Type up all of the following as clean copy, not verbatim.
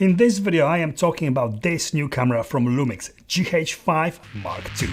In this video I am talking about this new camera from Lumix GH5 Mark II.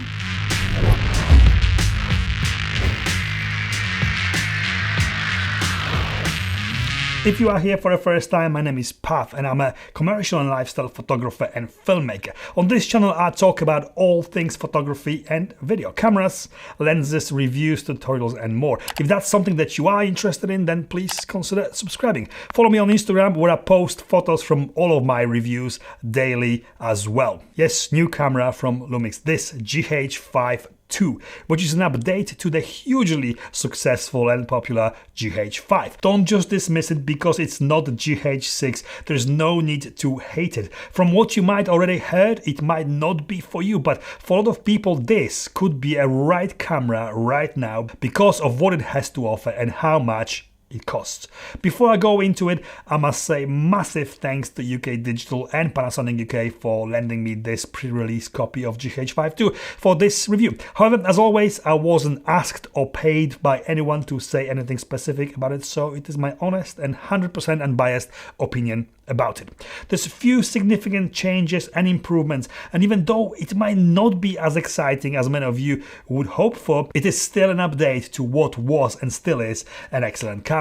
If you are here for the first time, my name is Pav and I'm a commercial and lifestyle photographer and filmmaker. On this channel I talk about all things photography and video, cameras, lenses, reviews, tutorials and more. If that's something that you are interested in, then please consider subscribing. Follow me on Instagram where I post photos from all of my reviews daily as well. Yes, new camera from Lumix, this GH5 II, which is an update to the hugely successful and popular GH5. Don't just dismiss it because it's not GH6. There's no need to hate it. From what you might already heard, it might not be for you, but for a lot of people this could be a right camera right now because of what it has to offer and how much it costs. Before I go into it, I must say massive thanks to UK Digital and Panasonic UK for lending me this pre-release copy of GH5 II for this review. However, as always, I wasn't asked or paid by anyone to say anything specific about it, so it is my honest and 100% unbiased opinion about it. There's a few significant changes and improvements, and even though it might not be as exciting as many of you would hope for, it is still an update to what was and still is an excellent camera.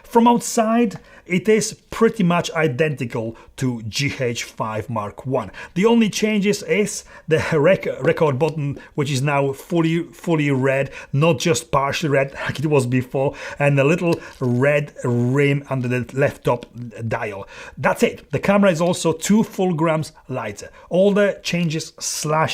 From outside, it is pretty much identical to GH5 Mark I. The only changes is the record button, which is now fully red, not just partially red like it was before, and a little red rim under the left top dial. That's it. The camera is also 2 full grams lighter. All the changes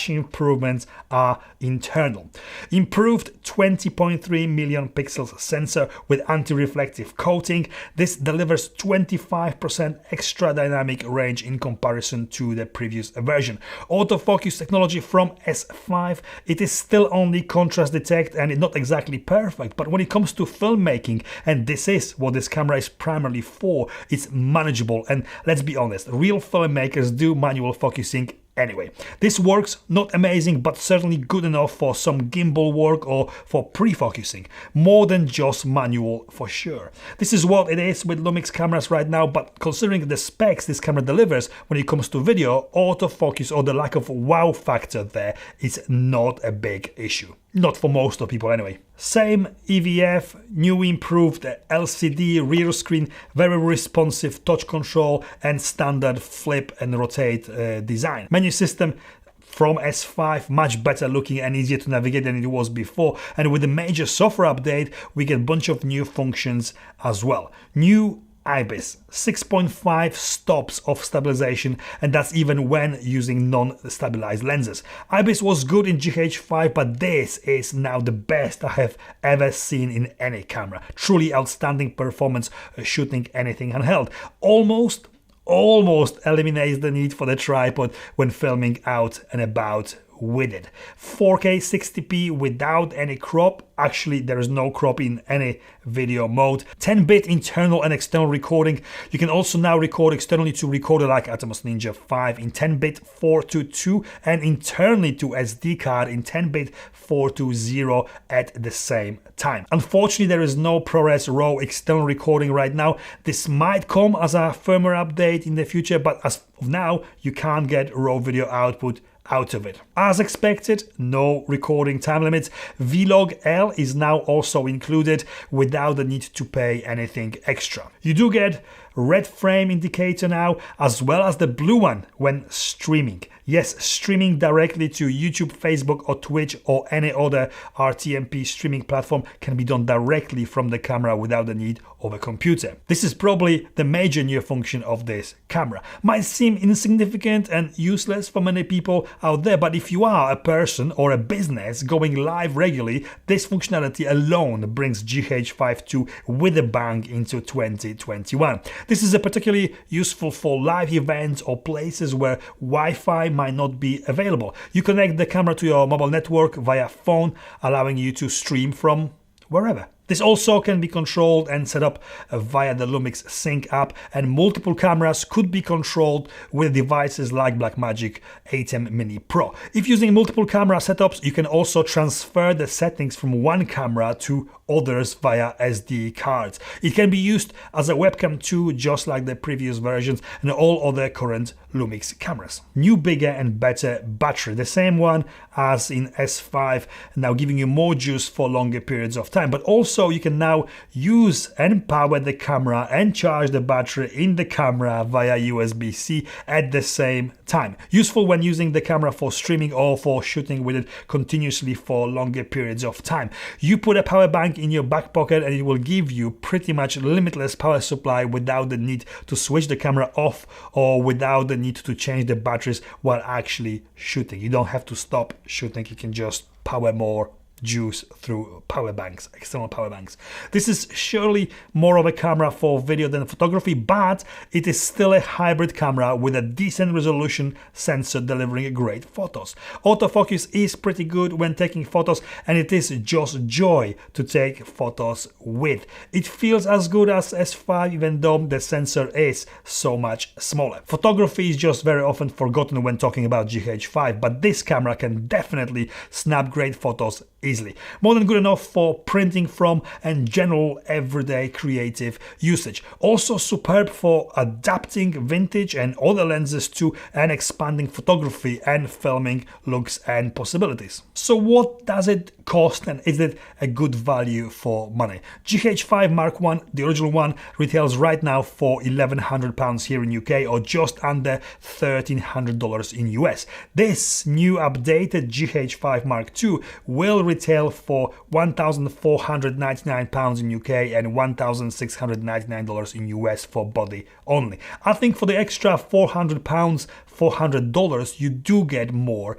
/ improvements are internal. Improved 20.3 million pixels sensor with anti-reflective coating. This delivers 25% extra dynamic range in comparison to the previous version. Autofocus technology from S5. It is still only contrast detect and it's not exactly perfect, but when it comes to filmmaking, and this is what this camera is primarily for, it's manageable. And let's be honest, real filmmakers do manual focusing anyway. This works, not amazing, but certainly good enough for some gimbal work or for pre-focusing. More than just manual for sure. This is what it is with Lumix cameras right now, but considering the specs this camera delivers when it comes to video, autofocus or the lack of wow factor there is not a big issue. Not for most of people anyway. Same EVF, new improved LCD rear screen, very responsive touch control and standard flip and rotate design. Menu system from S5, much better looking and easier to navigate than it was before. And with the major software update, we get a bunch of new functions as well. New IBIS, 6.5 stops of stabilization, and that's even when using non-stabilized lenses. IBIS was good in GH5, but this is now the best I have ever seen in any camera. Truly outstanding performance shooting anything handheld. Almost eliminates the need for the tripod when filming out and about with it. 4K 60p without any crop. Actually, there is no crop in any video mode. 10-bit internal and external recording. You can also now record externally to recorder like Atomos Ninja 5 in 10-bit 422 and internally to SD card in 10-bit 420 at the same time. Unfortunately, there is no ProRes RAW external recording right now. This might come as a firmware update in the future, but as of now, you can't get RAW video output out of it. As expected, no recording time limits. Vlog L is now also included without the need to pay anything extra. You do get red frame indicator now, as well as the blue one when streaming. Yes, streaming directly to YouTube, Facebook or Twitch or any other RTMP streaming platform can be done directly from the camera without the need of a computer. This is probably the major new function of this camera. Might seem insignificant and useless for many people out there, but if you are a person or a business going live regularly, this functionality alone brings GH5 II with a bang into 2021. This is particularly useful for live events or places where Wi-Fi might not be available. You connect the camera to your mobile network via phone, allowing you to stream from wherever. This also can be controlled and set up via the Lumix Sync app, and multiple cameras could be controlled with devices like Blackmagic 8M Mini Pro. If using multiple camera setups, you can also transfer the settings from one camera to others via SD cards. It can be used as a webcam too, just like the previous versions and all other current Lumix cameras. New, bigger and better battery, the same one as in S5, now giving you more juice for longer periods of time, but also you can now use and power the camera and charge the battery in the camera via USB-C at the same time. Useful when using the camera for streaming or for shooting with it continuously for longer periods of time. You put a power bank in your back pocket and it will give you pretty much limitless power supply without the need to switch the camera off or without the need to change the batteries while actually shooting. You don't have to stop shooting, you can just power more juice through power banks, external power banks. This is surely more of a camera for video than photography, but it is still a hybrid camera with a decent resolution sensor delivering great photos. Autofocus is pretty good when taking photos, and it is just joy to take photos with. It feels as good as S5 even though the sensor is so much smaller. Photography is just very often forgotten when talking about GH5, but this camera can definitely snap great photos easily. More than good enough for printing from and general everyday creative usage. Also superb for adapting vintage and other lenses to and expanding photography and filming looks and possibilities. So what does it cost, and is it a good value for money? GH5 Mark I, the original one, retails right now for £1,100 here in UK or just under $1,300 in US. This new updated GH5 Mark II will retail for £1,499 in UK and $1,699 in US for body only. I think for the extra £400, $400, you do get more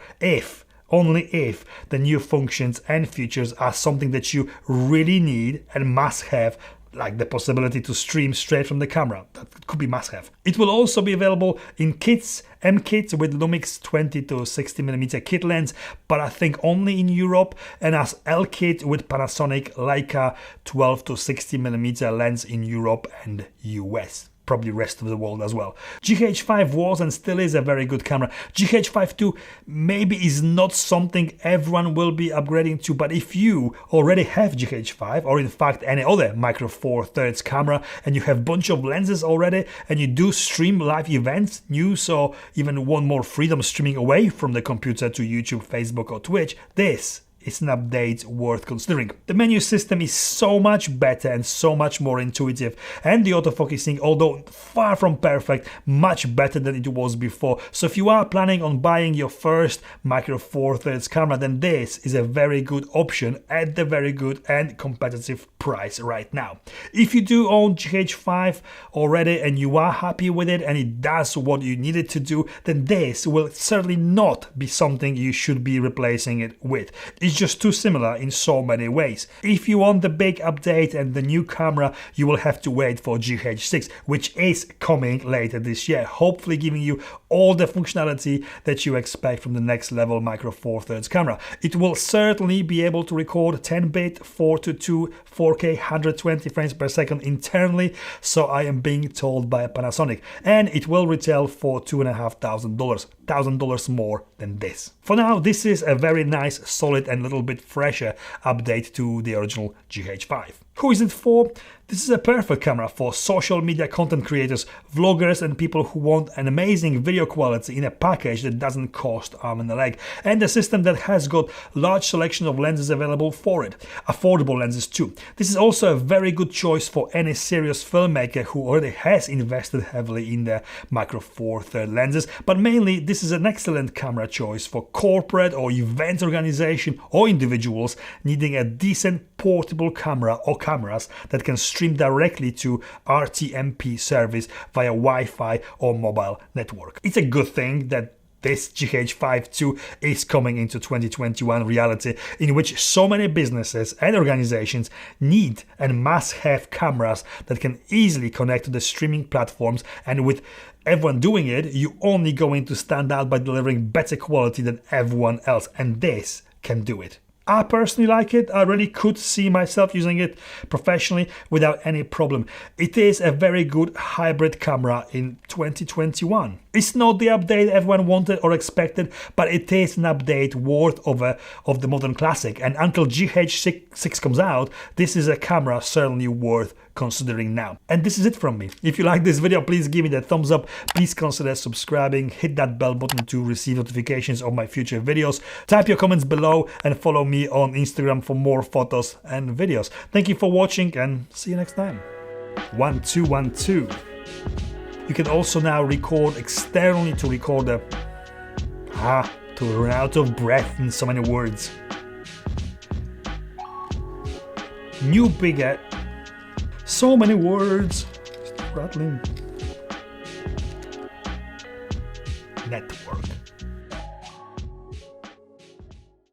only if the new functions and features are something that you really need and must have, like the possibility to stream straight from the camera. That could be must have. It will also be available in kits, M kits with Lumix 20 to 60mm kit lens, but I think only in Europe, and as L kit with Panasonic Leica 12 to 60mm lens in Europe and US. Probably rest of the world as well. GH5 was and still is a very good camera. GH5 II maybe is not something everyone will be upgrading to, but if you already have GH5 or in fact any other Micro Four Thirds camera and you have a bunch of lenses already and you do stream live events, news, or even want more freedom streaming away from the computer to YouTube, Facebook or Twitch, this is an update worth considering. The menu system is so much better and so much more intuitive, and the autofocusing, although far from perfect, much better than it was before. So if you are planning on buying your first Micro Four Thirds camera, then this is a very good option at the very good and competitive price right now. If you do own GH5 already and you are happy with it and it does what you need it to do, then this will certainly not be something you should be replacing it with. It's just too similar in so many ways. If you want the big update and the new camera, you will have to wait for GH6, which is coming later this year, hopefully giving you all the functionality that you expect from the next level Micro Four Thirds camera. It will certainly be able to record 10-bit 4:2 4K 120 frames per second internally, so I am being told by Panasonic, and it will retail for $2,500, $1,000 more than this. For now, this is a very nice, solid and little bit fresher update to the original GH5. Who is it for? This is a perfect camera for social media content creators, vloggers and people who want an amazing video quality in a package that doesn't cost arm and a leg, and a system that has got large selection of lenses available for it. Affordable lenses too. This is also a very good choice for any serious filmmaker who already has invested heavily in the Micro Four Thirds lenses, but mainly this is an excellent camera choice for corporate or event organization or individuals needing a decent portable camera or cameras that can stream directly to RTMP service via Wi-Fi or mobile network. It's a good thing that this GH5 II is coming into 2021 reality, in which so many businesses and organizations need and must have cameras that can easily connect to the streaming platforms, and with everyone doing it, you're only going to stand out by delivering better quality than everyone else, and this can do it. I personally like it. I really could see myself using it professionally without any problem. It is a very good hybrid camera in 2021. It's not the update everyone wanted or expected, but it is an update worth of the modern classic. And until GH6 comes out, this is a camera certainly worth considering now. And this is it from me. If you like this video, please give me that thumbs up. Please consider subscribing, hit that bell button to receive notifications of my future videos. Type your comments below and follow me on Instagram for more photos and videos. Thank you for watching and see you next time. 1212. You can also now record externally to record to run out of breath in so many words. New bigger. So many words. Just rattling. Network.